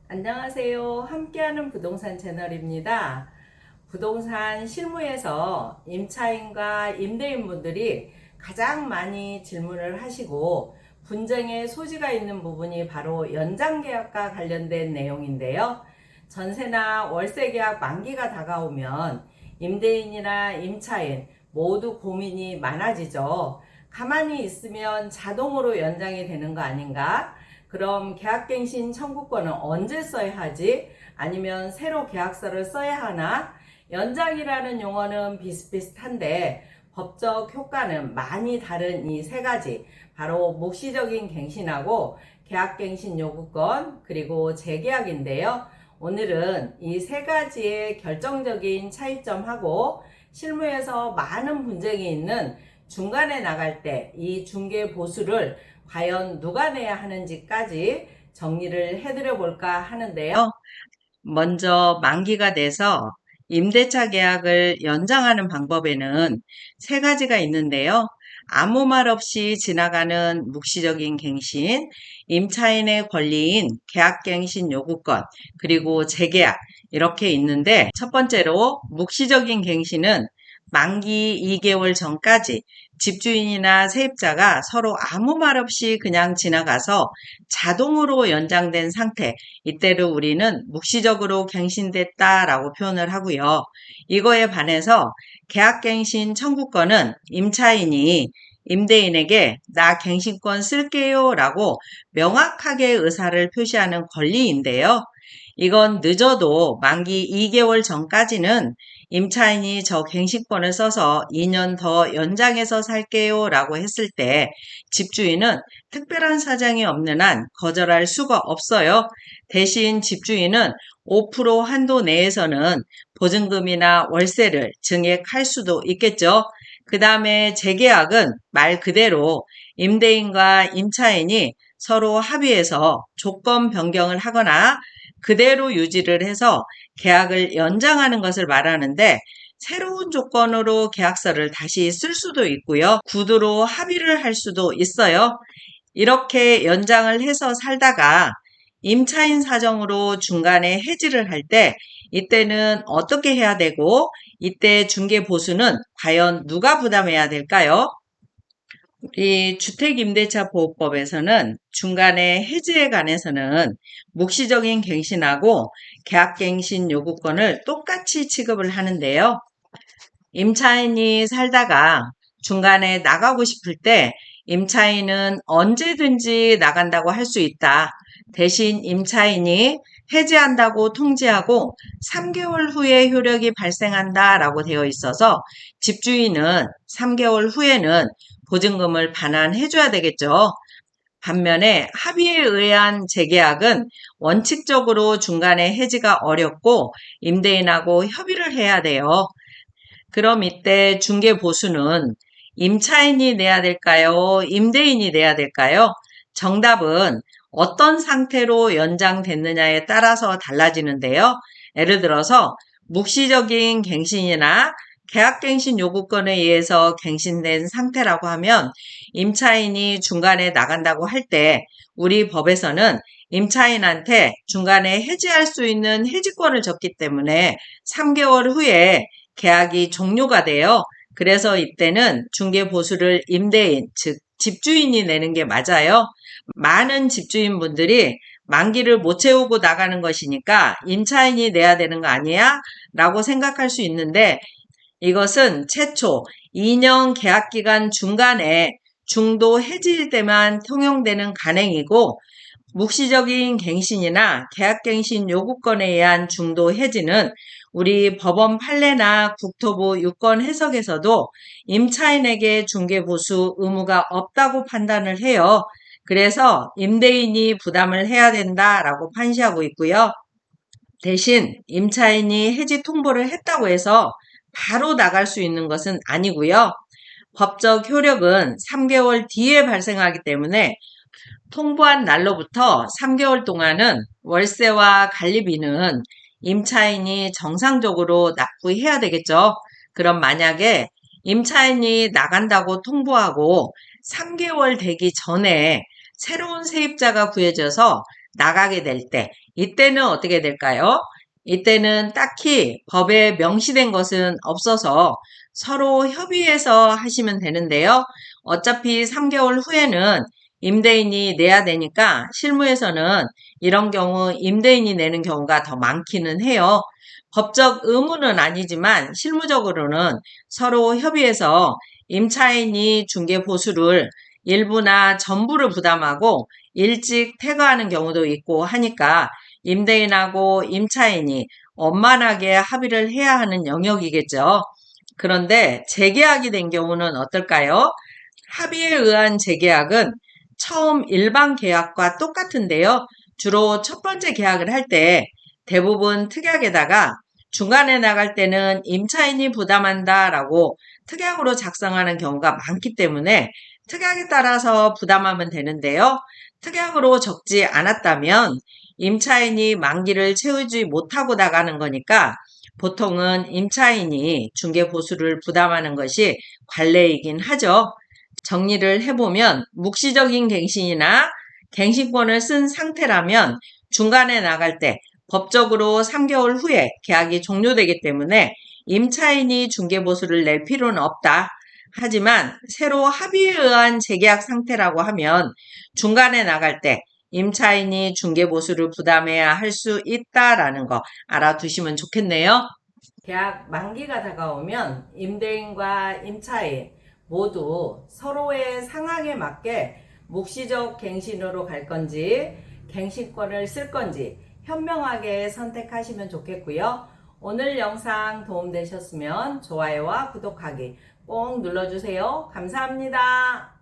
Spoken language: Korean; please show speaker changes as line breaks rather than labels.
안녕하세요. 함께하는 부동산 채널입니다. 부동산 실무에서 임차인과 임대인분들이 가장 많이 질문을 하시고 분쟁의 소지가 있는 부분이 바로 연장계약과 관련된 내용인데요. 전세나 월세계약 만기가 다가오면 임대인이나 임차인 모두 고민이 많아지죠. 가만히 있으면 자동으로 연장이 되는 거 아닌가? 그럼 계약갱신 청구권은 언제 써야 하지? 아니면 새로 계약서를 써야 하나? 연장이라는 용어는 비슷비슷한데 법적 효과는 많이 다른 이 세 가지, 바로 묵시적인 갱신하고 계약갱신 요구권 그리고 재계약인데요. 오늘은 이 세 가지의 결정적인 차이점하고 실무에서 많은 분쟁이 있는 중간에 나갈 때 이 중개 보수를 과연 누가 내야 하는지까지 정리를 해드려 볼까 하는데요. 먼저 만기가 돼서 임대차 계약을 연장하는 방법에는 세 가지가 있는데요. 아무 말 없이 지나가는 묵시적인 갱신, 임차인의 권리인 계약갱신 요구권, 그리고 재계약 이렇게 있는데, 첫 번째로 묵시적인 갱신은 만기 2개월 전까지 집주인이나 세입자가 서로 아무 말 없이 그냥 지나가서 자동으로 연장된 상태, 이때를 우리는 묵시적으로 갱신됐다라고 표현을 하고요. 이거에 반해서 계약갱신 청구권은 임차인이 임대인에게 나 갱신권 쓸게요 라고 명확하게 의사를 표시하는 권리인데요. 이건 늦어도 만기 2개월 전까지는 임차인이 저 갱신권을 써서 2년 더 연장해서 살게요 라고 했을 때 집주인은 특별한 사정이 없는 한 거절할 수가 없어요. 대신 집주인은 5% 한도 내에서는 보증금이나 월세를 증액할 수도 있겠죠. 그 다음에 재계약은 말 그대로 임대인과 임차인이 서로 합의해서 조건 변경을 하거나 그대로 유지를 해서 계약을 연장하는 것을 말하는데, 새로운 조건으로 계약서를 다시 쓸 수도 있고요. 구두로 합의를 할 수도 있어요. 이렇게 연장을 해서 살다가 임차인 사정으로 중간에 해지를 할 때 이때는 어떻게 해야 되고, 이때 중개보수는 과연 누가 부담해야 될까요? 이 주택임대차보호법에서는 중간에 해지에 관해서는 묵시적인 갱신하고 계약갱신 요구권을 똑같이 취급을 하는데요. 임차인이 살다가 중간에 나가고 싶을 때 임차인은 언제든지 나간다고 할 수 있다. 대신 임차인이 해지한다고 통지하고 3개월 후에 효력이 발생한다라고 되어 있어서 집주인은 3개월 후에는 보증금을 반환해줘야 되겠죠. 반면에 합의에 의한 재계약은 원칙적으로 중간에 해지가 어렵고 임대인하고 협의를 해야 돼요. 그럼 이때 중개보수는 임차인이 내야 될까요? 임대인이 내야 될까요? 정답은 어떤 상태로 연장됐느냐에 따라서 달라지는데요. 예를 들어서 묵시적인 갱신이나 계약갱신 요구권에 의해서 갱신된 상태라고 하면 임차인이 중간에 나간다고 할 때 우리 법에서는 임차인한테 중간에 해지할 수 있는 해지권을 줬기 때문에 3개월 후에 계약이 종료가 돼요. 그래서 이때는 중개보수를 임대인, 즉 집주인이 내는 게 맞아요. 많은 집주인분들이 만기를 못 채우고 나가는 것이니까 임차인이 내야 되는 거 아니야? 라고 생각할 수 있는데, 이것은 최초 2년 계약기간 중간에 중도 해지일 때만 통용되는 간행이고, 묵시적인 갱신이나 계약갱신 요구권에 의한 중도 해지는 우리 법원 판례나 국토부 유권 해석에서도 임차인에게 중개보수 의무가 없다고 판단을 해요. 그래서 임대인이 부담을 해야 된다라고 판시하고 있고요. 대신 임차인이 해지 통보를 했다고 해서 바로 나갈 수 있는 것은 아니고요. 법적 효력은 3개월 뒤에 발생하기 때문에 통보한 날로부터 3개월 동안은 월세와 관리비는 임차인이 정상적으로 납부해야 되겠죠. 그럼 만약에 임차인이 나간다고 통보하고 3개월 되기 전에 새로운 세입자가 구해져서 나가게 될 때, 이때는 어떻게 될까요? 이때는 딱히 법에 명시된 것은 없어서 서로 협의해서 하시면 되는데요. 어차피 3개월 후에는 임대인이 내야 되니까 실무에서는 이런 경우 임대인이 내는 경우가 더 많기는 해요. 법적 의무는 아니지만 실무적으로는 서로 협의해서 임차인이 중개 보수를 일부나 전부를 부담하고 일찍 퇴거하는 경우도 있고 하니까 임대인하고 임차인이 원만하게 합의를 해야 하는 영역이겠죠. 그런데 재계약이 된 경우는 어떨까요? 합의에 의한 재계약은 처음 일반 계약과 똑같은데요. 주로 첫 번째 계약을 할 때 대부분 특약에다가 중간에 나갈 때는 임차인이 부담한다라고 특약으로 작성하는 경우가 많기 때문에 특약에 따라서 부담하면 되는데요. 특약으로 적지 않았다면 임차인이 만기를 채우지 못하고 나가는 거니까 보통은 임차인이 중개보수를 부담하는 것이 관례이긴 하죠. 정리를 해보면 묵시적인 갱신이나 갱신권을 쓴 상태라면 중간에 나갈 때 법적으로 3개월 후에 계약이 종료되기 때문에 임차인이 중개보수를 낼 필요는 없다. 하지만 새로 합의에 의한 재계약 상태라고 하면 중간에 나갈 때 임차인이 중개보수를 부담해야 할 수 있다라는 거 알아두시면 좋겠네요. 계약 만기가 다가오면 임대인과 임차인 모두 서로의 상황에 맞게 묵시적 갱신으로 갈 건지 갱신권을 쓸 건지 현명하게 선택하시면 좋겠고요. 오늘 영상 도움되셨으면 좋아요와 구독하기 꼭 눌러주세요. 감사합니다.